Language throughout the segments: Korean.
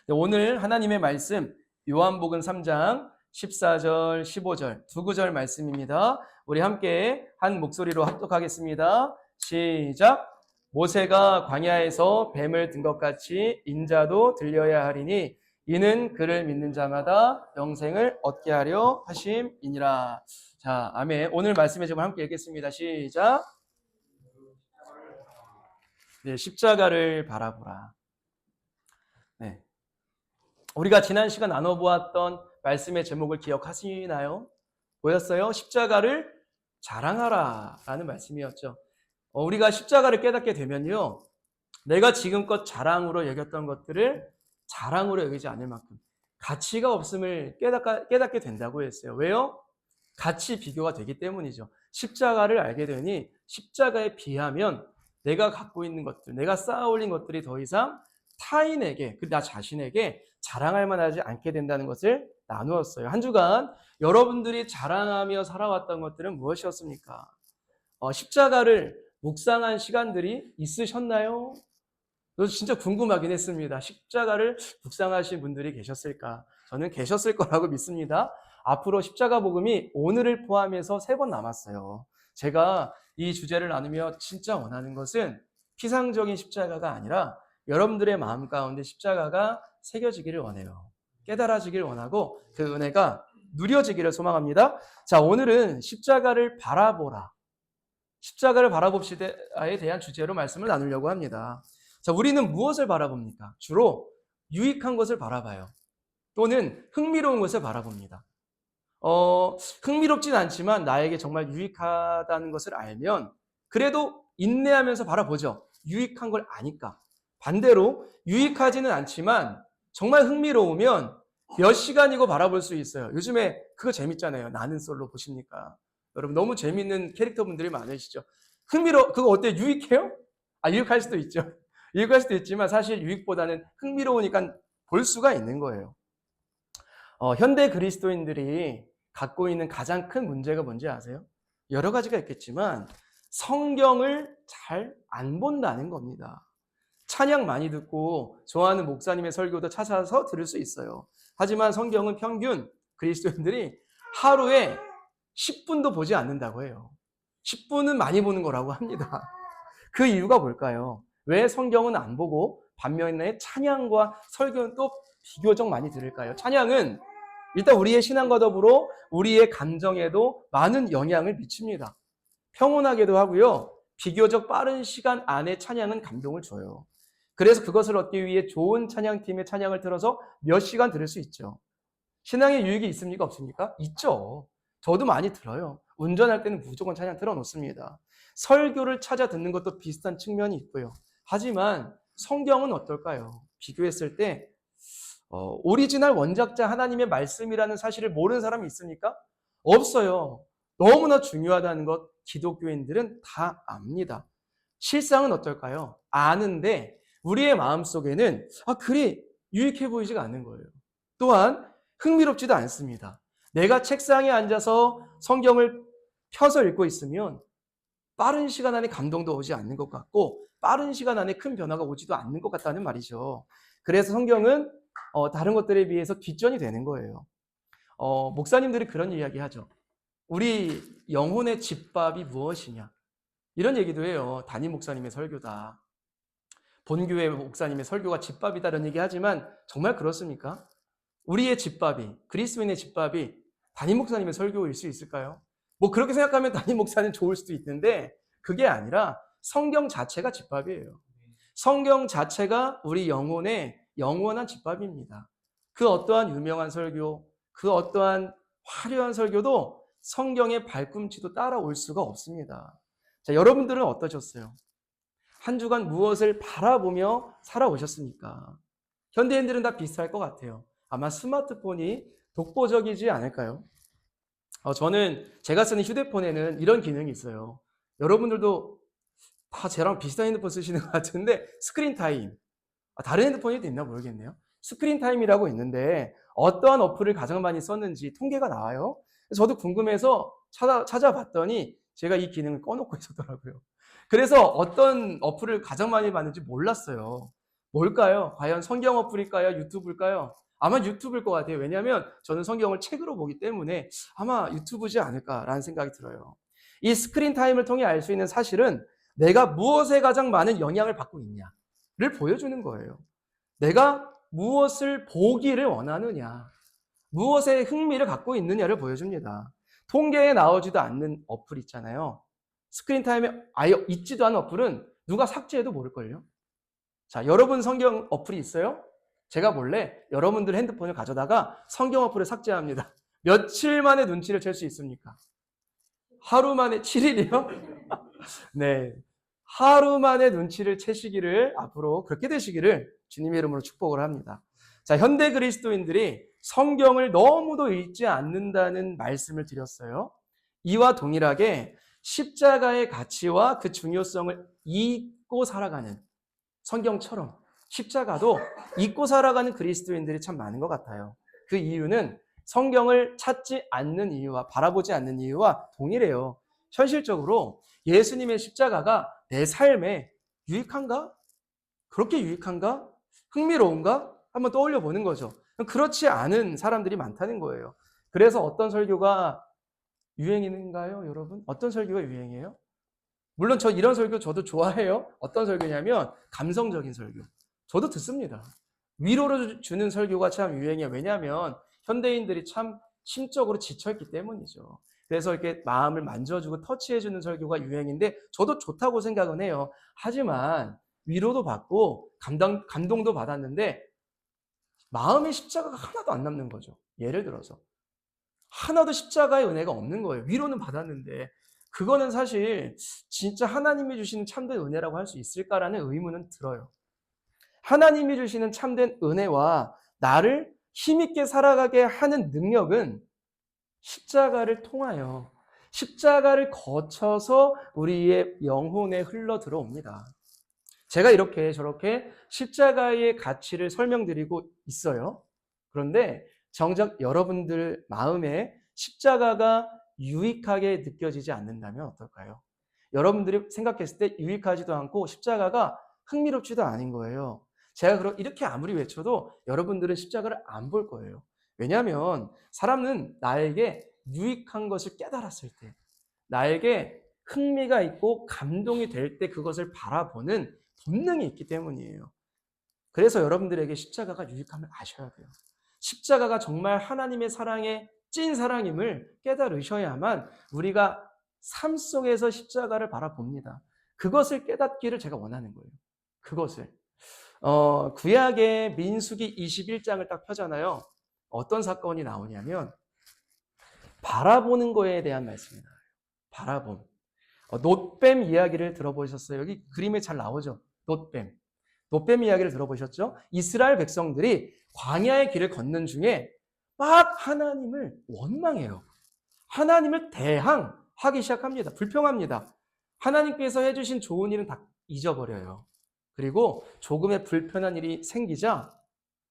오늘 하나님의 말씀 요한복음 3장 14절, 15절 두 구절 말씀입니다. 우리 함께 한 목소리로 합독하겠습니다. 시작! 모세가 광야에서 뱀을 든 것 같이 인자도 들려야 하리니 이는 그를 믿는 자마다 영생을 얻게 하려 하심이니라. 자, 아멘. 오늘 말씀의 제목 함께 읽겠습니다. 시작! 네, 십자가를 바라보라. 네. 우리가 지난 시간 나눠보았던 말씀의 제목을 기억하시나요? 뭐였어요? 십자가를 자랑하라 라는 말씀이었죠. 우리가 십자가를 깨닫게 되면요, 내가 지금껏 자랑으로 여겼던 것들을 자랑으로 여기지 않을 만큼 가치가 없음을 깨닫게 된다고 했어요. 왜요? 가치 비교가 되기 때문이죠. 십자가를 알게 되니 십자가에 비하면 내가 갖고 있는 것들, 내가 쌓아 올린 것들이 더 이상 타인에게, 나 자신에게 자랑할 만하지 않게 된다는 것을 나누었어요. 한 주간 여러분들이 자랑하며 살아왔던 것들은 무엇이었습니까? 십자가를 묵상한 시간들이 있으셨나요? 저도 진짜 궁금하긴 했습니다. 십자가를 묵상하신 분들이 계셨을까? 저는 계셨을 거라고 믿습니다. 앞으로 십자가 복음이 오늘을 포함해서 3번 남았어요. 제가 이 주제를 나누며 진짜 원하는 것은 피상적인 십자가가 아니라 여러분들의 마음 가운데 십자가가 새겨지기를 원해요. 깨달아지기를 원하고 그 은혜가 누려지기를 소망합니다. 자, 오늘은 십자가를 바라보라. 십자가를 바라봅시다에 대한 주제로 말씀을 나누려고 합니다. 자, 우리는 무엇을 바라봅니까? 주로 유익한 것을 바라봐요. 또는 흥미로운 것을 바라봅니다. 흥미롭진 않지만 나에게 정말 유익하다는 것을 알면 그래도 인내하면서 바라보죠. 유익한 걸 아니까. 반대로 유익하지는 않지만 정말 흥미로우면 몇 시간이고 바라볼 수 있어요. 요즘에 그거 재밌잖아요. 나는 솔로 보십니까? 여러분 너무 재밌는 캐릭터분들이 많으시죠. 그거 어때요? 유익해요? 유익할 수도 있죠. 유익할 수도 있지만 사실 유익보다는 흥미로우니까 볼 수가 있는 거예요. 현대 그리스도인들이 갖고 있는 가장 큰 문제가 뭔지 아세요? 여러 가지가 있겠지만 성경을 잘 안 본다는 겁니다. 찬양 많이 듣고 좋아하는 목사님의 설교도 찾아서 들을 수 있어요. 하지만 성경은 평균 그리스도인들이 하루에 10분도 보지 않는다고 해요. 10분은 많이 보는 거라고 합니다. 그 이유가 뭘까요? 왜 성경은 안 보고 반면에 찬양과 설교는 또 비교적 많이 들을까요? 찬양은 일단 우리의 신앙과 더불어 우리의 감정에도 많은 영향을 미칩니다. 평온하게도 하고요. 비교적 빠른 시간 안에 찬양은 감동을 줘요. 그래서 그것을 얻기 위해 좋은 찬양팀의 찬양을 틀어서 몇 시간 들을 수 있죠. 신앙에 유익이 있습니까? 없습니까? 있죠. 저도 많이 들어요. 운전할 때는 무조건 찬양 틀어놓습니다. 설교를 찾아 듣는 것도 비슷한 측면이 있고요. 하지만 성경은 어떨까요? 비교했을 때 오리지널 원작자 하나님의 말씀이라는 사실을 모르는 사람이 있습니까? 없어요. 너무나 중요하다는 것 기독교인들은 다 압니다. 실상은 어떨까요? 아는데 우리의 마음속에는 그리 유익해 보이지가 않는 거예요. 또한 흥미롭지도 않습니다. 내가 책상에 앉아서 성경을 펴서 읽고 있으면 빠른 시간 안에 감동도 오지 않는 것 같고 빠른 시간 안에 큰 변화가 오지도 않는 것 같다는 말이죠. 그래서 성경은 다른 것들에 비해서 뒷전이 되는 거예요. 목사님들이 그런 이야기 하죠. 우리 영혼의 집밥이 무엇이냐? 이런 얘기도 해요. 담임 목사님의 설교다. 본교회 목사님의 설교가 집밥이다 이런 얘기 하지만 정말 그렇습니까? 우리의 집밥이, 그리스도인의 집밥이 담임 목사님의 설교일 수 있을까요? 뭐 그렇게 생각하면 담임 목사는 좋을 수도 있는데 그게 아니라 성경 자체가 집밥이에요. 성경 자체가 우리 영혼의 영원한 집밥입니다. 그 어떠한 유명한 설교, 그 어떠한 화려한 설교도 성경의 발꿈치도 따라올 수가 없습니다. 자, 여러분들은 어떠셨어요? 한 주간 무엇을 바라보며 살아오셨습니까? 현대인들은 다 비슷할 것 같아요. 아마 스마트폰이 독보적이지 않을까요? 저는 제가 쓰는 휴대폰에는 이런 기능이 있어요. 여러분들도 다 저랑 비슷한 핸드폰 쓰시는 것 같은데 스크린 타임. 다른 핸드폰에도 있나 모르겠네요. 스크린 타임이라고 있는데 어떠한 어플을 가장 많이 썼는지 통계가 나와요. 저도 궁금해서 찾아봤더니 제가 이 기능을 꺼놓고 있었더라고요. 그래서 어떤 어플을 가장 많이 봤는지 몰랐어요. 뭘까요? 과연 성경 어플일까요? 유튜브일까요? 아마 유튜브일 것 같아요. 왜냐하면 저는 성경을 책으로 보기 때문에 아마 유튜브지 않을까라는 생각이 들어요. 이 스크린 타임을 통해 알 수 있는 사실은 내가 무엇에 가장 많은 영향을 받고 있냐를 보여주는 거예요. 내가 무엇을 보기를 원하느냐, 무엇에 흥미를 갖고 있느냐를 보여줍니다. 통계에 나오지도 않는 어플 있잖아요. 스크린 타임에 아예 있지도 않은 어플은 누가 삭제해도 모를걸요. 자, 여러분 성경 어플이 있어요? 제가 몰래 여러분들 핸드폰을 가져다가 성경 어플을 삭제합니다. 며칠 만에 눈치를 챌 수 있습니까? 하루 만에 7일이요? 네. 하루 만에 눈치를 채시기를 앞으로 그렇게 되시기를 주님의 이름으로 축복을 합니다. 자, 현대 그리스도인들이 성경을 너무도 읽지 않는다는 말씀을 드렸어요. 이와 동일하게 십자가의 가치와 그 중요성을 잊고 살아가는 성경처럼 십자가도 잊고 살아가는 그리스도인들이 참 많은 것 같아요. 그 이유는 성경을 찾지 않는 이유와 바라보지 않는 이유와 동일해요. 현실적으로 예수님의 십자가가 내 삶에 유익한가? 그렇게 유익한가? 흥미로운가? 한번 떠올려 보는 거죠. 그렇지 않은 사람들이 많다는 거예요. 그래서 어떤 설교가 유행인가요, 여러분? 어떤 설교가 유행이에요? 물론 저 이런 설교 저도 좋아해요. 어떤 설교냐면 감성적인 설교. 저도 듣습니다. 위로를 주는 설교가 참 유행이에요. 왜냐하면 현대인들이 참 심적으로 지쳐있기 때문이죠. 그래서 이렇게 마음을 만져주고 터치해주는 설교가 유행인데 저도 좋다고 생각은 해요. 하지만 위로도 받고 감동도 받았는데 마음의 십자가가 하나도 안 남는 거죠. 예를 들어서 하나도 십자가의 은혜가 없는 거예요. 위로는 받았는데 그거는 사실 진짜 하나님이 주시는 참된 은혜라고 할 수 있을까라는 의문은 들어요. 하나님이 주시는 참된 은혜와 나를 힘있게 살아가게 하는 능력은 십자가를 통하여 십자가를 거쳐서 우리의 영혼에 흘러 들어옵니다. 제가 이렇게 저렇게 십자가의 가치를 설명드리고 있어요. 그런데 정작 여러분들 마음에 십자가가 유익하게 느껴지지 않는다면 어떨까요? 여러분들이 생각했을 때 유익하지도 않고 십자가가 흥미롭지도 않은 거예요. 제가 이렇게 아무리 외쳐도 여러분들은 십자가를 안 볼 거예요. 왜냐하면 사람은 나에게 유익한 것을 깨달았을 때, 나에게 흥미가 있고 감동이 될 때 그것을 바라보는 본능이 있기 때문이에요. 그래서 여러분들에게 십자가가 유익함을 아셔야 돼요. 십자가가 정말 하나님의 사랑의 찐 사랑임을 깨달으셔야만 우리가 삶 속에서 십자가를 바라봅니다. 그것을 깨닫기를 제가 원하는 거예요. 그것을. 구약의 민수기 21장을 딱 펴잖아요. 어떤 사건이 나오냐면 바라보는 거에 대한 말씀이 나와요. 바라봄. 놋뱀 이야기를 들어보셨어요? 여기 그림에 잘 나오죠? 놋뱀. 놋뱀 이야기를 들어보셨죠? 이스라엘 백성들이 광야의 길을 걷는 중에 막 하나님을 원망해요. 하나님을 대항하기 시작합니다. 불평합니다. 하나님께서 해주신 좋은 일은 다 잊어버려요. 그리고 조금의 불편한 일이 생기자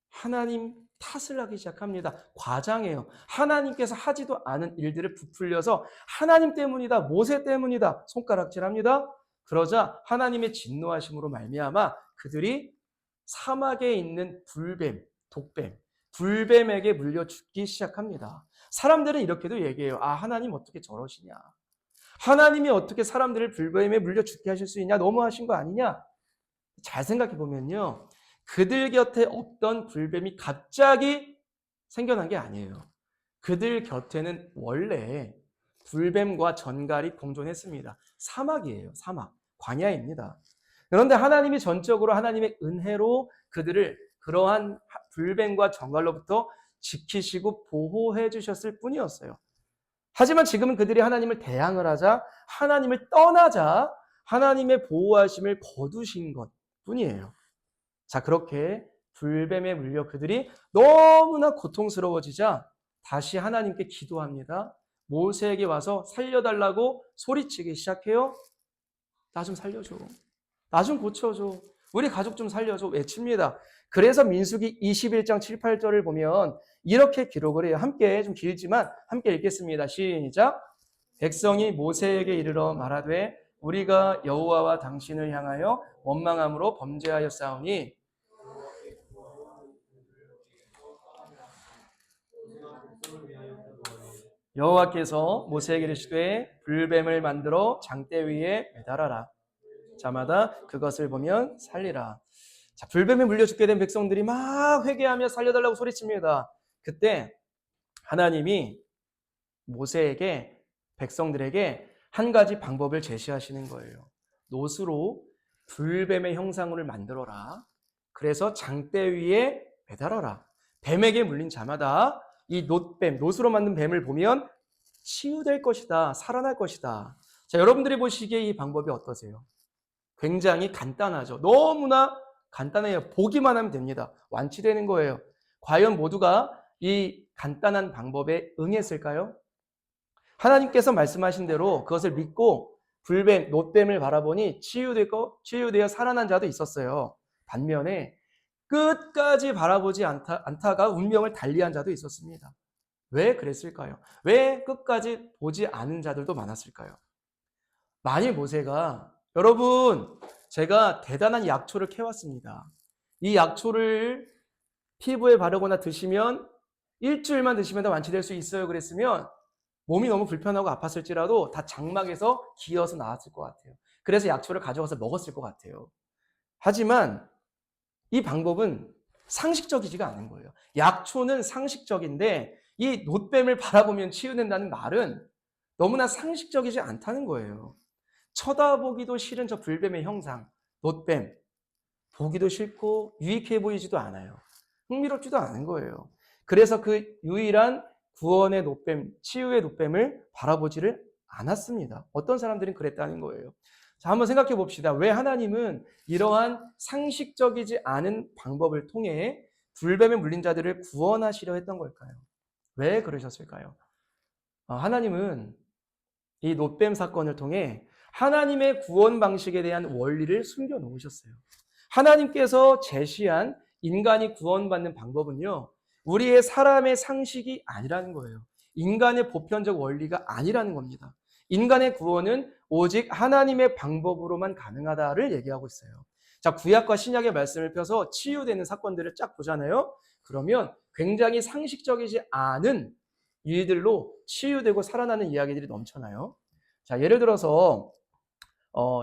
하나님 탓을 하기 시작합니다. 과장해요. 하나님께서 하지도 않은 일들을 부풀려서 하나님 때문이다, 모세 때문이다 손가락질합니다. 그러자 하나님의 진노하심으로 말미암아 그들이 사막에 있는 불뱀, 독뱀, 불뱀에게 물려 죽기 시작합니다. 사람들은 이렇게도 얘기해요. 아, 하나님 어떻게 저러시냐? 하나님이 어떻게 사람들을 불뱀에 물려 죽게 하실 수 있냐? 너무하신 거 아니냐? 잘 생각해 보면요. 그들 곁에 없던 불뱀이 갑자기 생겨난 게 아니에요. 그들 곁에는 원래 불뱀과 전갈이 공존했습니다. 사막이에요. 사막. 광야입니다. 그런데 하나님이 전적으로 하나님의 은혜로 그들을 그러한 불뱀과 전갈로부터 지키시고 보호해 주셨을 뿐이었어요. 하지만 지금은 그들이 하나님을 대항을 하자, 하나님을 떠나자 하나님의 보호하심을 거두신 것 뿐이에요. 자, 그렇게 불뱀에 물려 그들이 너무나 고통스러워지자 다시 하나님께 기도합니다. 모세에게 와서 살려달라고 소리치기 시작해요. 나 좀 살려줘. 나 좀 고쳐줘. 우리 가족 좀 살려줘. 외칩니다. 그래서 민수기 21장 7, 8절을 보면 이렇게 기록을 해요. 함께, 좀 길지만 함께 읽겠습니다. 시작. 백성이 모세에게 이르러 말하되 우리가 여호와와 당신을 향하여 원망함으로 범죄하였사오니 여호와께서 모세에게 이르시되 불뱀을 만들어 장대 위에 매달아라. 자마다 그것을 보면 살리라. 자, 불뱀에 물려 죽게 된 백성들이 막 회개하며 살려달라고 소리칩니다. 그때 하나님이 모세에게 백성들에게 한 가지 방법을 제시하시는 거예요. 놋으로 불뱀의 형상을 만들어라. 그래서 장대 위에 매달아라. 뱀에게 물린 자마다 이 놋뱀, 놋으로 만든 뱀을 보면 치유될 것이다. 살아날 것이다. 자, 여러분들이 보시기에 이 방법이 어떠세요? 굉장히 간단하죠. 너무나 간단해요. 보기만 하면 됩니다. 완치되는 거예요. 과연 모두가 이 간단한 방법에 응했을까요? 하나님께서 말씀하신 대로 그것을 믿고 불뱀, 놋뱀을 바라보니 치유되어 살아난 자도 있었어요. 반면에 끝까지 바라보지 않다가 운명을 달리한 자도 있었습니다. 왜 그랬을까요? 왜 끝까지 보지 않은 자들도 많았을까요? 만일 모세가 여러분, 제가 대단한 약초를 캐왔습니다. 이 약초를 피부에 바르거나 드시면 일주일만 드시면 다 완치될 수 있어요. 그랬으면 몸이 너무 불편하고 아팠을지라도 다 장막에서 기어서 나왔을 것 같아요. 그래서 약초를 가져가서 먹었을 것 같아요. 하지만 이 방법은 상식적이지가 않은 거예요. 약초는 상식적인데 이 놋뱀을 바라보면 치유된다는 말은 너무나 상식적이지 않다는 거예요. 쳐다보기도 싫은 저 불뱀의 형상, 놋뱀. 보기도 싫고 유익해 보이지도 않아요. 흥미롭지도 않은 거예요. 그래서 그 유일한 구원의 놋뱀, 치유의 놋뱀을 바라보지를 않았습니다. 어떤 사람들은 그랬다는 거예요. 자, 한번 생각해 봅시다. 왜 하나님은 이러한 상식적이지 않은 방법을 통해 불뱀에 물린 자들을 구원하시려 했던 걸까요? 왜 그러셨을까요? 하나님은 이 놋뱀 사건을 통해 하나님의 구원 방식에 대한 원리를 숨겨 놓으셨어요. 하나님께서 제시한 인간이 구원받는 방법은요, 우리의 사람의 상식이 아니라는 거예요. 인간의 보편적 원리가 아니라는 겁니다. 인간의 구원은 오직 하나님의 방법으로만 가능하다를 얘기하고 있어요. 자, 구약과 신약의 말씀을 펴서 치유되는 사건들을 쫙 보잖아요. 그러면 굉장히 상식적이지 않은 일들로 치유되고 살아나는 이야기들이 넘쳐나요. 자, 예를 들어서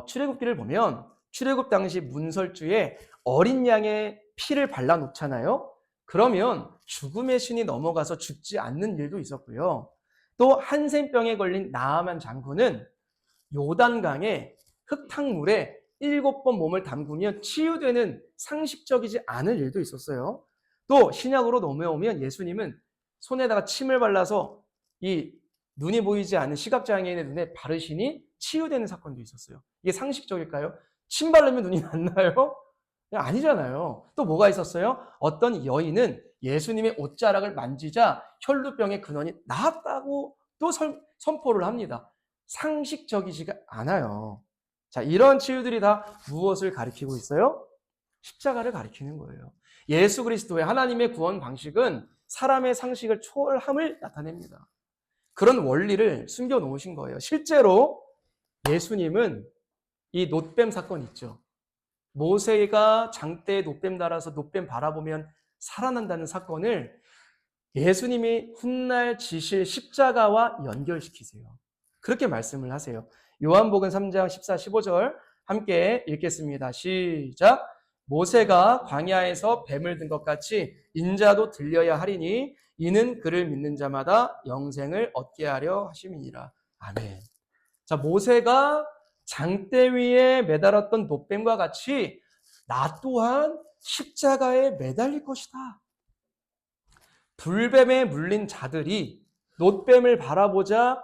출애굽기를 보면 출애굽 당시 문설주에 어린 양의 피를 발라놓잖아요. 그러면 죽음의 신이 넘어가서 죽지 않는 일도 있었고요. 또 한센병에 걸린 나아만 장군은 요단강에 흙탕물에 7번 몸을 담그면 치유되는 상식적이지 않은 일도 있었어요. 또 신약으로 넘어오면 예수님은 손에다가 침을 발라서 이 눈이 보이지 않는 시각장애인의 눈에 바르시니 치유되는 사건도 있었어요. 이게 상식적일까요? 침 바르면 눈이 낫나요? 아니잖아요. 또 뭐가 있었어요? 어떤 여인은 예수님의 옷자락을 만지자 혈루병의 근원이 나았다고 또 선포를 합니다. 상식적이지가 않아요. 자, 이런 치유들이 다 무엇을 가리키고 있어요? 십자가를 가리키는 거예요. 예수 그리스도의 하나님의 구원 방식은 사람의 상식을 초월함을 나타냅니다. 그런 원리를 숨겨 놓으신 거예요. 실제로 예수님은 이 놋뱀 사건 있죠. 모세가 장대에 놋뱀 달아서 놋뱀 바라보면 살아난다는 사건을 예수님이 훗날 지실 십자가와 연결시키세요. 그렇게 말씀을 하세요. 요한복음 3장 14, 15절 함께 읽겠습니다. 시작. 모세가 광야에서 뱀을 든 것 같이 인자도 들려야 하리니 이는 그를 믿는 자마다 영생을 얻게 하려 하심이니라. 아멘. 자, 모세가 장대 위에 매달았던 놋뱀과 같이 나 또한 십자가에 매달릴 것이다. 불뱀에 물린 자들이 놋뱀을 바라보자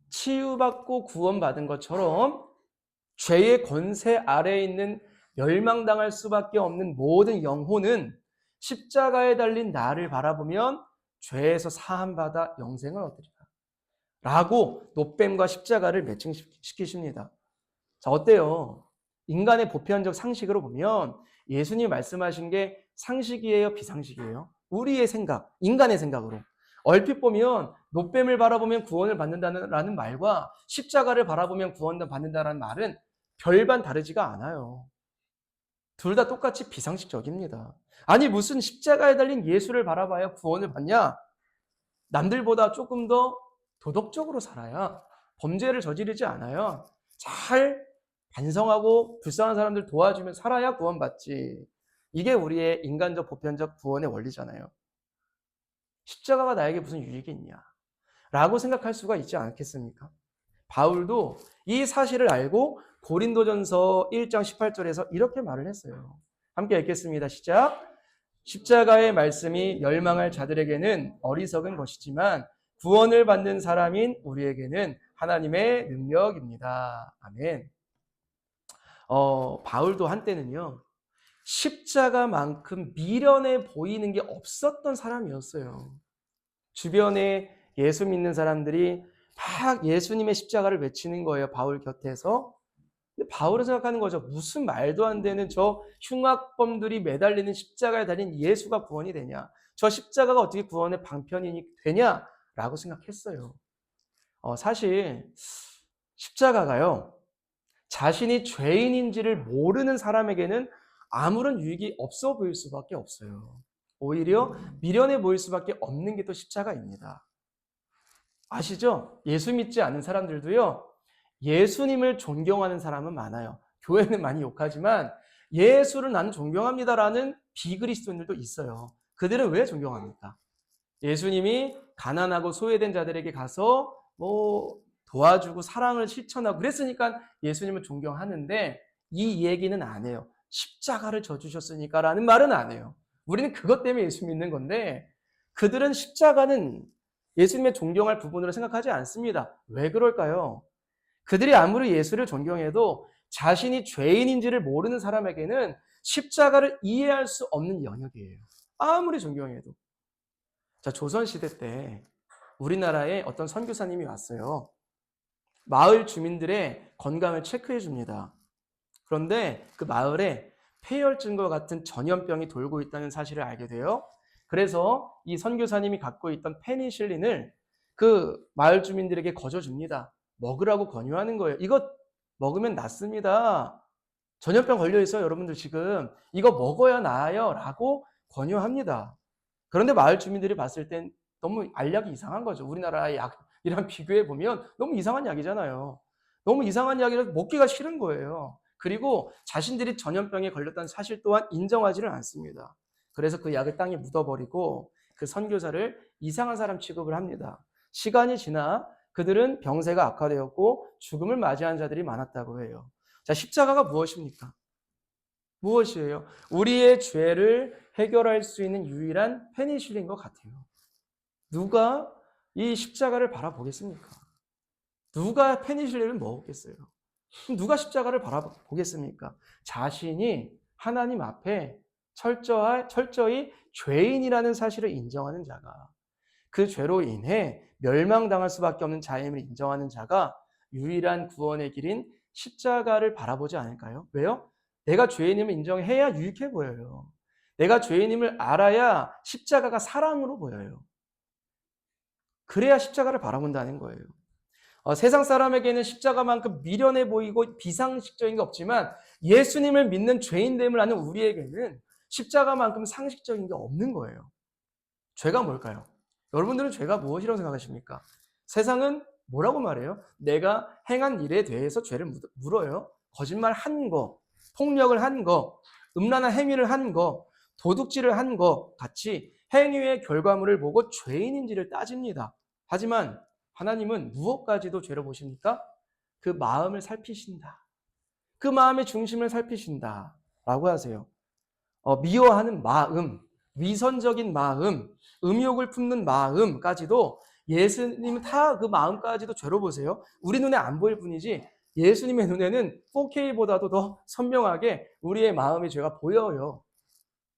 치유받고 구원받은 것처럼 죄의 권세 아래에 있는 멸망당할 수밖에 없는 모든 영혼은 십자가에 달린 나를 바라보면 죄에서 사함받아 영생을 얻으리라. 라고 놋뱀과 십자가를 매칭시키십니다. 자, 어때요? 인간의 보편적 상식으로 보면 예수님이 말씀하신 게 상식이에요? 비상식이에요? 우리의 생각, 인간의 생각으로. 얼핏 보면 놋뱀을 바라보면 구원을 받는다는 말과 십자가를 바라보면 구원을 받는다는 말은 별반 다르지가 않아요. 둘 다 똑같이 비상식적입니다. 아니 무슨 십자가에 달린 예수를 바라봐야 구원을 받냐? 남들보다 조금 더 도덕적으로 살아야, 범죄를 저지르지 않아야, 잘 반성하고 불쌍한 사람들 도와주면 살아야 구원받지. 이게 우리의 인간적 보편적 구원의 원리잖아요. 십자가가 나에게 무슨 유익이 있냐 라고 생각할 수가 있지 않겠습니까? 바울도 이 사실을 알고 고린도전서 1장 18절에서 이렇게 말을 했어요. 함께 읽겠습니다. 시작. 십자가의 말씀이 멸망할 자들에게는 어리석은 것이지만 구원을 받는 사람인 우리에게는 하나님의 능력입니다. 아멘. 바울도 한때는요, 십자가만큼 미련해 보이는 게 없었던 사람이었어요. 주변에 예수 믿는 사람들이 막 예수님의 십자가를 외치는 거예요. 바울 곁에서. 근데 바울은 생각하는 거죠. 무슨 말도 안 되는 저 흉악범들이 매달리는 십자가에 달린 예수가 구원이 되냐? 저 십자가가 어떻게 구원의 방편이 되냐? 라고 생각했어요. 사실 십자가가요, 자신이 죄인인지를 모르는 사람에게는 아무런 유익이 없어 보일 수밖에 없어요. 오히려 미련해 보일 수밖에 없는 게 또 십자가입니다. 아시죠? 예수 믿지 않는 사람들도요, 예수님을 존경하는 사람은 많아요. 교회는 많이 욕하지만 예수를 나는 존경합니다라는 비그리스도인들도 있어요. 그들은 왜 존경합니까? 예수님이 가난하고 소외된 자들에게 가서 도와주고 사랑을 실천하고 그랬으니까 예수님을 존경하는데, 이 얘기는 안 해요. 십자가를 져주셨으니까 라는 말은 안 해요. 우리는 그것 때문에 예수 믿는 건데, 그들은 십자가는 예수님의 존경할 부분으로 생각하지 않습니다. 왜 그럴까요? 그들이 아무리 예수를 존경해도 자신이 죄인인지를 모르는 사람에게는 십자가를 이해할 수 없는 영역이에요. 아무리 존경해도. 자, 조선시대 때 우리나라에 어떤 선교사님이 왔어요. 마을 주민들의 건강을 체크해 줍니다. 그런데 그 마을에 폐혈증과 같은 전염병이 돌고 있다는 사실을 알게 돼요. 그래서 이 선교사님이 갖고 있던 페니실린을 그 마을 주민들에게 거저줍니다. 먹으라고 권유하는 거예요. 이거 먹으면 낫습니다. 전염병 걸려 있어요, 여러분들 지금. 이거 먹어야 나아요 라고 권유합니다. 그런데 마을 주민들이 봤을 땐 너무 알약이 이상한 거죠. 우리나라의 약이랑 비교해 보면 너무 이상한 약이잖아요. 너무 이상한 약이라서 먹기가 싫은 거예요. 그리고 자신들이 전염병에 걸렸다는 사실 또한 인정하지를 않습니다. 그래서 그 약을 땅에 묻어버리고 그 선교사를 이상한 사람 취급을 합니다. 시간이 지나 그들은 병세가 악화되었고 죽음을 맞이한 자들이 많았다고 해요. 자, 십자가가 무엇입니까? 무엇이에요? 우리의 죄를 해결할 수 있는 유일한 페니실린 것 같아요. 누가 이 십자가를 바라보겠습니까? 누가 페니실린을 먹었겠어요? 누가 십자가를 바라보겠습니까? 자신이 하나님 앞에 철저히 죄인이라는 사실을 인정하는 자가, 그 죄로 인해 멸망당할 수밖에 없는 자임을 인정하는 자가 유일한 구원의 길인 십자가를 바라보지 않을까요? 왜요? 내가 죄인임을 인정해야 유익해 보여요. 내가 죄인임을 알아야 십자가가 사랑으로 보여요. 그래야 십자가를 바라본다는 거예요. 세상 사람에게는 십자가만큼 미련해 보이고 비상식적인 게 없지만 예수님을 믿는 죄인됨을 아는 우리에게는 십자가만큼 상식적인 게 없는 거예요. 죄가 뭘까요? 여러분들은 죄가 무엇이라고 생각하십니까? 세상은 뭐라고 말해요? 내가 행한 일에 대해서 죄를 물어요. 거짓말 한 거, 폭력을 한 거, 음란한 행위를 한 거, 도둑질을 한 거 같이 행위의 결과물을 보고 죄인인지를 따집니다. 하지만 하나님은 무엇까지도 죄로 보십니까? 그 마음을 살피신다. 그 마음의 중심을 살피신다. 라고 하세요. 미워하는 마음, 위선적인 마음, 음욕을 품는 마음까지도 예수님은 다 그 마음까지도 죄로 보세요. 우리 눈에 안 보일 뿐이지 예수님의 눈에는 4K보다도 더 선명하게 우리의 마음의 죄가 보여요.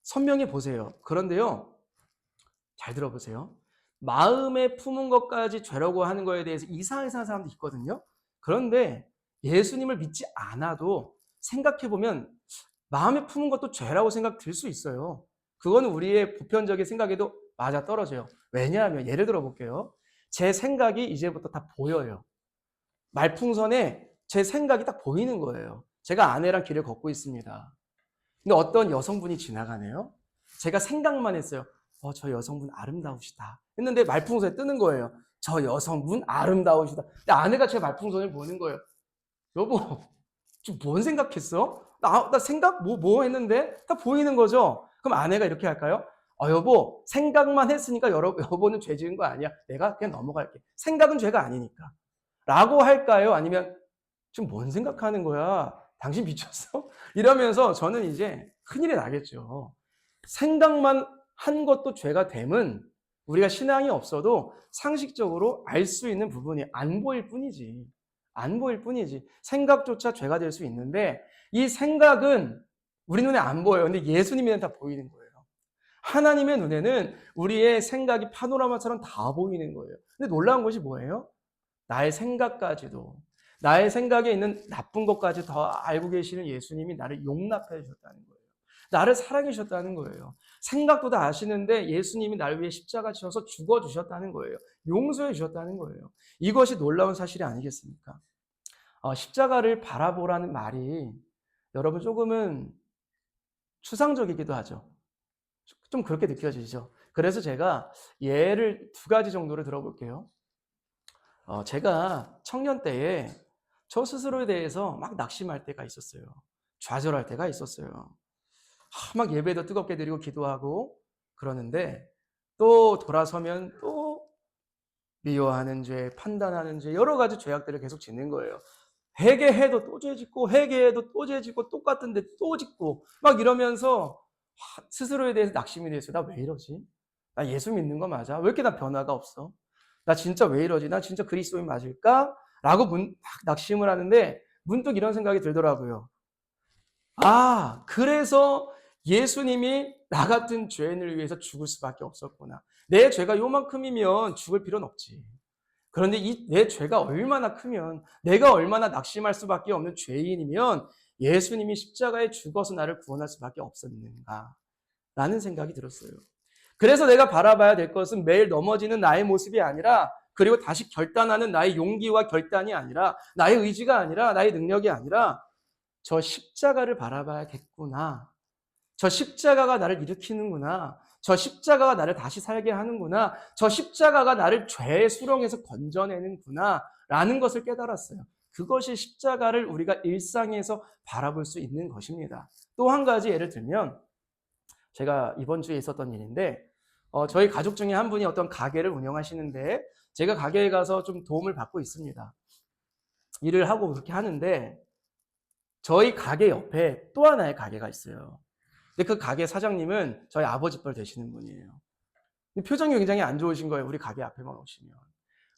선명히 보세요. 그런데요, 잘 들어보세요. 마음에 품은 것까지 죄라고 하는 거에 대해서 이상한 사람도 있거든요. 그런데 예수님을 믿지 않아도 생각해보면 마음에 품은 것도 죄라고 생각 들 수 있어요. 그거는 우리의 보편적인 생각에도 맞아 떨어져요. 왜냐하면 예를 들어 볼게요. 제 생각이 이제부터 다 보여요. 말풍선에 제 생각이 딱 보이는 거예요. 제가 아내랑 길을 걷고 있습니다. 근데 어떤 여성분이 지나가네요. 제가 생각만 했어요. 저 여성분 아름다우시다 했는데 말풍선에 뜨는 거예요. 저 여성분 아름다우시다. 근데 아내가 제 말풍선을 보는 거예요. 여보, 지금 뭔 생각했어? 나 생각 뭐 했는데 다 보이는 거죠. 그럼 아내가 이렇게 할까요? 여보, 생각만 했으니까 여보는 죄 지은 거 아니야. 내가 그냥 넘어갈게. 생각은 죄가 아니니까. 라고 할까요? 아니면 지금 뭔 생각하는 거야? 당신 미쳤어? 이러면서 저는 이제 큰일이 나겠죠. 생각만 한 것도 죄가 됨은 우리가 신앙이 없어도 상식적으로 알 수 있는 부분이 안 보일 뿐이지. 안 보일 뿐이지. 생각조차 죄가 될 수 있는데 이 생각은 우리 눈에 안 보여요. 근데 예수님에는 다 보이는 거예요. 하나님의 눈에는 우리의 생각이 파노라마처럼 다 보이는 거예요. 근데 놀라운 것이 뭐예요? 나의 생각까지도, 나의 생각에 있는 나쁜 것까지 더 알고 계시는 예수님이 나를 용납해 주셨다는 거예요. 나를 사랑해 주셨다는 거예요. 생각도 다 아시는데 예수님이 나를 위해 십자가 지셔서 죽어 주셨다는 거예요. 용서해 주셨다는 거예요. 이것이 놀라운 사실이 아니겠습니까? 십자가를 바라보라는 말이 여러분 조금은 추상적이기도 하죠. 좀 그렇게 느껴지죠. 그래서 제가 예를 두 가지 정도를 들어볼게요. 제가 청년 때에 저 스스로에 대해서 막 낙심할 때가 있었어요. 좌절할 때가 있었어요. 막 예배도 뜨겁게 드리고 기도하고 그러는데 또 돌아서면 또 미워하는 죄, 판단하는 죄, 여러 가지 죄악들을 계속 짓는 거예요. 회개해도 또 죄 짓고 회개해도 또 죄 짓고 똑같은데 또 짓고 막 이러면서 스스로에 대해서 낙심이 됐어요. 나 왜 이러지? 나 예수 믿는 거 맞아? 왜 이렇게 나 변화가 없어? 나 진짜 왜 이러지? 나 진짜 그리스도인 맞을까? 라고 막 낙심을 하는데 문득 이런 생각이 들더라고요. 그래서 예수님이 나 같은 죄인을 위해서 죽을 수밖에 없었구나. 내 죄가 요만큼이면 죽을 필요는 없지. 그런데 내 죄가 얼마나 크면, 내가 얼마나 낙심할 수밖에 없는 죄인이면 예수님이 십자가에 죽어서 나를 구원할 수밖에 없었는가 라는 생각이 들었어요. 그래서 내가 바라봐야 될 것은 매일 넘어지는 나의 모습이 아니라, 그리고 다시 결단하는 나의 용기와 결단이 아니라, 나의 의지가 아니라, 나의 능력이 아니라 저 십자가를 바라봐야겠구나. 저 십자가가 나를 일으키는구나. 저 십자가가 나를 다시 살게 하는구나. 저 십자가가 나를 죄의 수렁에서 건져내는구나. 라는 것을 깨달았어요. 그것이 십자가를 우리가 일상에서 바라볼 수 있는 것입니다. 또 한 가지 예를 들면, 제가 이번 주에 있었던 일인데, 저희 가족 중에 한 분이 어떤 가게를 운영하시는데, 제가 가게에 가서 좀 도움을 받고 있습니다. 일을 하고 그렇게 하는데, 저희 가게 옆에 또 하나의 가게가 있어요. 근데 그 가게 사장님은 저희 아버지뻘 되시는 분이에요. 표정이 굉장히 안 좋으신 거예요. 우리 가게 앞에만 오시면.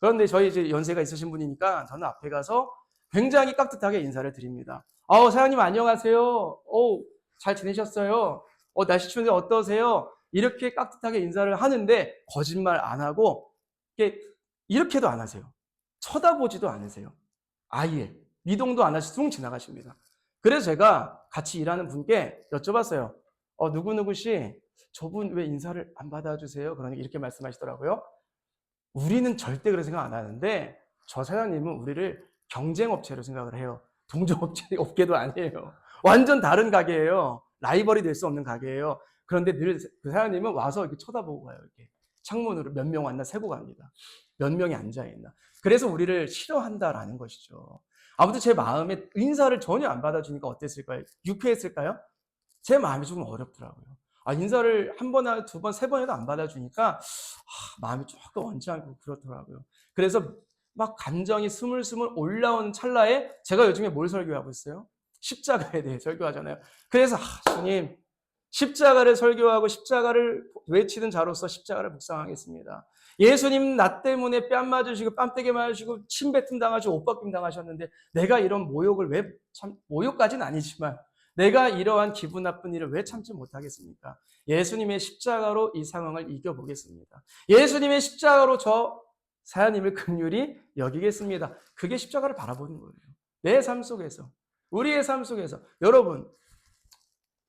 그런데 저희 이제 연세가 있으신 분이니까 저는 앞에 가서 굉장히 깍듯하게 인사를 드립니다. 사장님 안녕하세요. 잘 지내셨어요? 날씨 추운데 어떠세요? 이렇게 깍듯하게 인사를 하는데 거짓말 안 하고 이렇게도 안 하세요. 쳐다보지도 않으세요. 아예 미동도 안 하시고 쑥 지나가십니다. 그래서 제가 같이 일하는 분께 여쭤봤어요. 누구누구씨, 저분 왜 인사를 안 받아주세요? 그러니까 이렇게 말씀하시더라고요. 우리는 절대 그런 생각 안 하는데 저 사장님은 우리를 경쟁업체로 생각을 해요. 동종업계도 아니에요. 완전 다른 가게예요. 라이벌이 될 수 없는 가게예요. 그런데 늘 그 사장님은 와서 이렇게 쳐다보고 가요. 이렇게 창문으로 몇 명 왔나 세고 갑니다. 몇 명이 앉아있나. 그래서 우리를 싫어한다라는 것이죠. 아무튼 제 마음에 인사를 전혀 안 받아주니까 어땠을까요? 유쾌했을까요? 제 마음이 조금 어렵더라고요. 인사를 한 번, 두 번, 세 번에도 안 받아주니까 마음이 조금 원치 않고 그렇더라고요. 그래서 막 감정이 스물스물 올라오는 찰나에 제가 요즘에 뭘 설교하고 있어요? 십자가에 대해 설교하잖아요. 그래서 주님, 십자가를 설교하고 십자가를 외치는 자로서 십자가를 묵상하겠습니다. 예수님 나 때문에 뺨 맞으시고 뺨때기 맞으시고 침뱉음 당하시고 옷벗김 당하셨는데 내가 이런 모욕을 왜 모욕까지는 아니지만 내가 이러한 기분 나쁜 일을 왜 참지 못하겠습니까? 예수님의 십자가로 이 상황을 이겨보겠습니다. 예수님의 십자가로 저 사장님을 긍휼히 여기겠습니다. 그게 십자가를 바라보는 거예요. 내 삶 속에서, 우리의 삶 속에서. 여러분,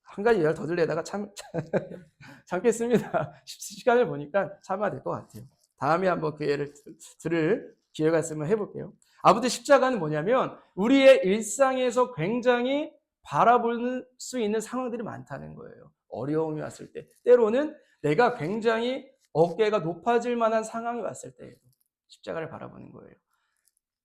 한 가지 예를 더 들려다가 참겠습니다. 시간을 보니까 참아야 될 것 같아요. 다음에 한번 그 예를 들을 기회가 있으면 해볼게요. 아무튼 십자가는 뭐냐면 우리의 일상에서 굉장히 바라볼 수 있는 상황들이 많다는 거예요. 어려움이 왔을 때. 때로는 내가 굉장히 어깨가 높아질 만한 상황이 왔을 때에도 십자가를 바라보는 거예요.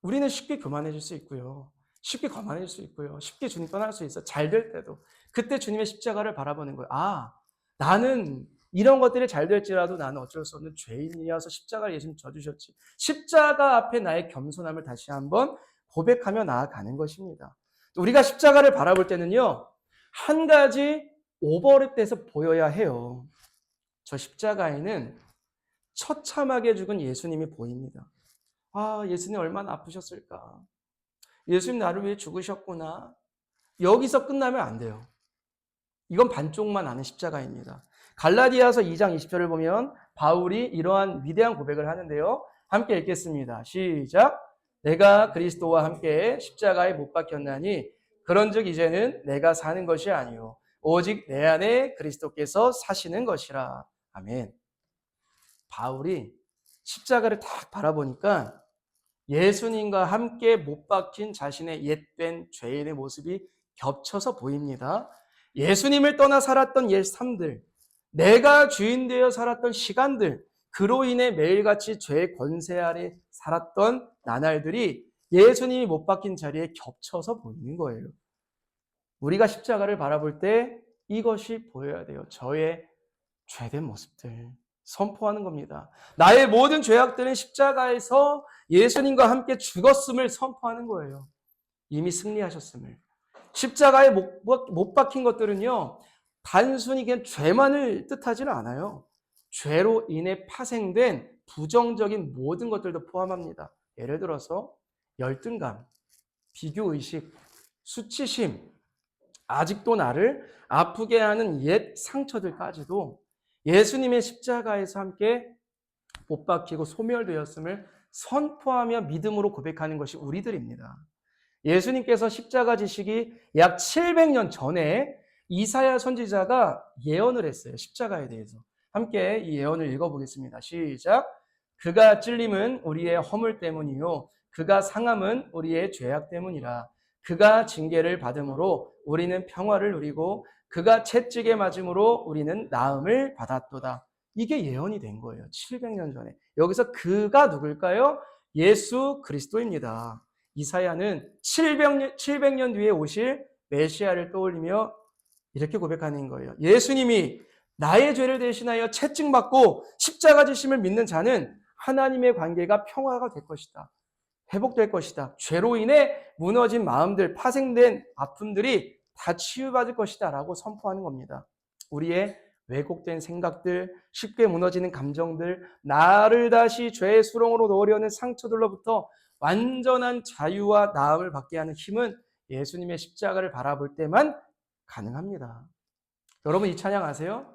우리는 쉽게 교만해질 수 있고요. 쉽게 거만해질 수 있고요. 쉽게 주님 떠날 수 있어. 잘 될 때도. 그때 주님의 십자가를 바라보는 거예요. 아, 나는 이런 것들이 잘 될지라도 나는 어쩔 수 없는 죄인이어서 십자가를 예수님 져주셨지. 십자가 앞에 나의 겸손함을 다시 한번 고백하며 나아가는 것입니다. 우리가 십자가를 바라볼 때는요, 한 가지 오버랩돼서 보여야 해요. 저 십자가에는 처참하게 죽은 예수님이 보입니다. 아, 예수님 얼마나 아프셨을까. 예수님 나를 위해 죽으셨구나. 여기서 끝나면 안 돼요. 이건 반쪽만 아는 십자가입니다. 갈라디아서 2장 20절을 보면 바울이 이러한 위대한 고백을 하는데요. 함께 읽겠습니다. 시작. 내가 그리스도와 함께 십자가에 못 박혔나니 그런즉 이제는 내가 사는 것이 아니요 오직 내 안에 그리스도께서 사시는 것이라. 아멘. 바울이 십자가를 딱 바라보니까 예수님과 함께 못 박힌 자신의 옛된 죄인의 모습이 겹쳐서 보입니다. 예수님을 떠나 살았던 옛 삶들, 내가 주인 되어 살았던 시간들, 그로 인해 매일같이 죄의 권세 아래 살았던 나날들이 예수님이 못 박힌 자리에 겹쳐서 보이는 거예요. 우리가 십자가를 바라볼 때 이것이 보여야 돼요. 저의 죄된 모습들 선포하는 겁니다. 나의 모든 죄악들은 십자가에서 예수님과 함께 죽었음을 선포하는 거예요. 이미 승리하셨음을. 십자가에 못 박힌 것들은요, 단순히 그냥 죄만을 뜻하지는 않아요. 죄로 인해 파생된 부정적인 모든 것들도 포함합니다. 예를 들어서 열등감, 비교의식, 수치심, 아직도 나를 아프게 하는 옛 상처들까지도 예수님의 십자가에서 함께 못 박히고 소멸되었음을 선포하며 믿음으로 고백하는 것이 우리들입니다. 예수님께서 십자가 지시기 약 700년 전에 이사야 선지자가 예언을 했어요. 십자가에 대해서. 함께 이 예언을 읽어보겠습니다. 시작. 그가 찔림은 우리의 허물 때문이요 그가 상함은 우리의 죄악 때문이라. 그가 징계를 받음으로 우리는 평화를 누리고 그가 채찍에 맞음으로 우리는 나음을 받았도다. 이게 예언이 된 거예요. 700년 전에. 여기서 그가 누굴까요? 예수 그리스도입니다. 이사야는 700년 뒤에 오실 메시아를 떠올리며 이렇게 고백하는 거예요. 예수님이 나의 죄를 대신하여 채찍맞고 십자가 지심을 믿는 자는 하나님의 관계가 평화가 될 것이다. 회복될 것이다. 죄로 인해 무너진 마음들, 파생된 아픔들이 다 치유받을 것이다 라고 선포하는 겁니다. 우리의 왜곡된 생각들, 쉽게 무너지는 감정들, 나를 다시 죄의 수렁으로 넣으려는 상처들로부터 완전한 자유와 나음을 받게 하는 힘은 예수님의 십자가를 바라볼 때만 가능합니다. 여러분 이 찬양 아세요?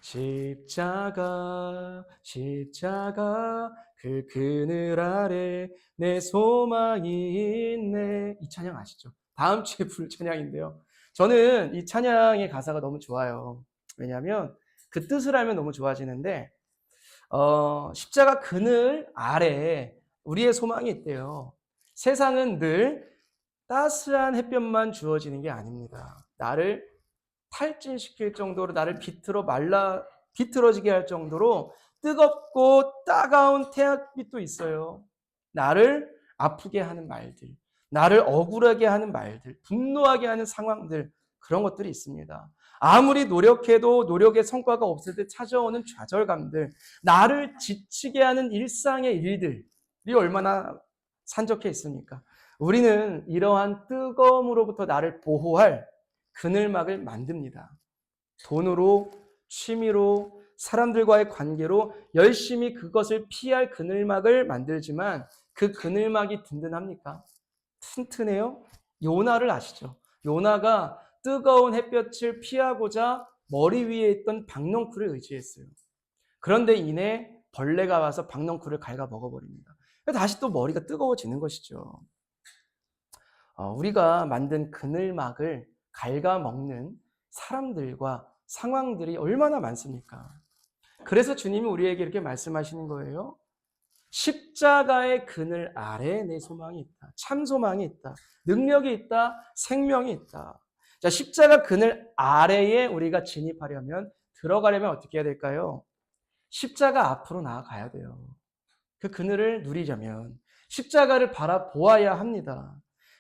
십자가 십자가 그 그늘 아래 내 소망이 있네. 이 찬양 아시죠? 다음 주에 부를 찬양인데요. 저는 이 찬양의 가사가 너무 좋아요. 왜냐하면 그 뜻을 알면 너무 좋아지는데 십자가 그늘 아래 우리의 소망이 있대요. 세상은 늘 따스한 햇볕만 주어지는 게 아닙니다. 나를 탈진시킬 정도로 나를 비틀어지게 할 정도로 뜨겁고 따가운 태양빛도 있어요. 나를 아프게 하는 말들, 나를 억울하게 하는 말들, 분노하게 하는 상황들, 그런 것들이 있습니다. 아무리 노력해도 노력의 성과가 없을 때 찾아오는 좌절감들, 나를 지치게 하는 일상의 일들이 얼마나 산적해 있습니까? 우리는 이러한 뜨거움으로부터 나를 보호할 그늘막을 만듭니다. 돈으로, 취미로, 사람들과의 관계로 열심히 그것을 피할 그늘막을 만들지만 그 그늘막이 든든합니까? 튼튼해요? 요나를 아시죠? 요나가 뜨거운 햇볕을 피하고자 머리 위에 있던 박넝쿨을 의지했어요. 그런데 이내 벌레가 와서 박넝쿨을 갉아 먹어버립니다. 다시 또 머리가 뜨거워지는 것이죠. 우리가 만든 그늘막을 갉아먹는 사람들과 상황들이 얼마나 많습니까? 그래서 주님이 우리에게 이렇게 말씀하시는 거예요. 십자가의 그늘 아래에 내 소망이 있다. 참 소망이 있다. 능력이 있다. 생명이 있다. 자, 십자가 그늘 아래에 우리가 진입하려면 들어가려면 어떻게 해야 될까요? 십자가 앞으로 나아가야 돼요. 그 그늘을 누리려면 십자가를 바라보아야 합니다.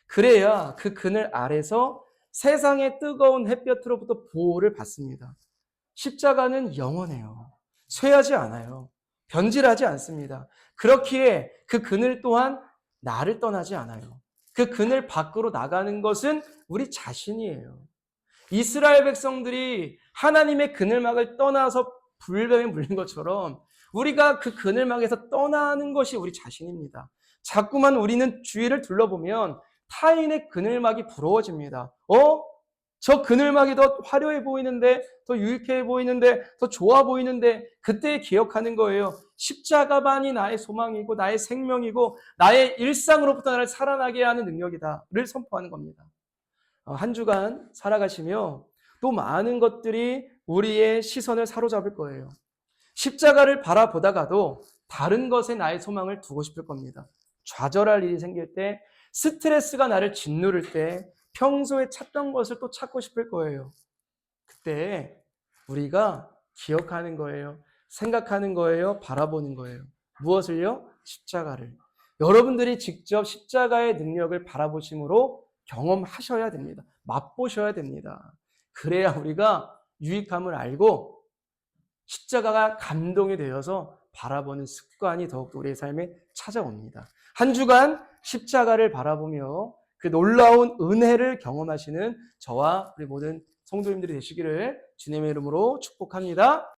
그래야 그 그늘 아래서 세상의 뜨거운 햇볕으로부터 보호를 받습니다. 십자가는 영원해요. 쇠하지 않아요. 변질하지 않습니다. 그렇기에 그 그늘 또한 나를 떠나지 않아요. 그 그늘 밖으로 나가는 것은 우리 자신이에요. 이스라엘 백성들이 하나님의 그늘막을 떠나서 불뱀에 물린 것처럼 우리가 그 그늘막에서 떠나는 것이 우리 자신입니다. 자꾸만 우리는 주위를 둘러보면 타인의 그늘막이 부러워집니다. 저 그늘막이 더 화려해 보이는데, 더 유익해 보이는데, 더 좋아 보이는데, 그때 기억하는 거예요. 십자가만이 나의 소망이고, 나의 생명이고, 나의 일상으로부터 나를 살아나게 하는 능력이다를 선포하는 겁니다. 한 주간 살아가시며 또 많은 것들이 우리의 시선을 사로잡을 거예요. 십자가를 바라보다가도 다른 것에 나의 소망을 두고 싶을 겁니다. 좌절할 일이 생길 때, 스트레스가 나를 짓누를 때 평소에 찾던 것을 또 찾고 싶을 거예요. 그때 우리가 기억하는 거예요. 생각하는 거예요. 바라보는 거예요. 무엇을요? 십자가를. 여러분들이 직접 십자가의 능력을 바라보심으로 경험하셔야 됩니다. 맛보셔야 됩니다. 그래야 우리가 유익함을 알고 십자가가 감동이 되어서 바라보는 습관이 더욱더 우리의 삶에 찾아옵니다. 한 주간 십자가를 바라보며 그 놀라운 은혜를 경험하시는 저와 우리 모든 성도님들이 되시기를 주님의 이름으로 축복합니다.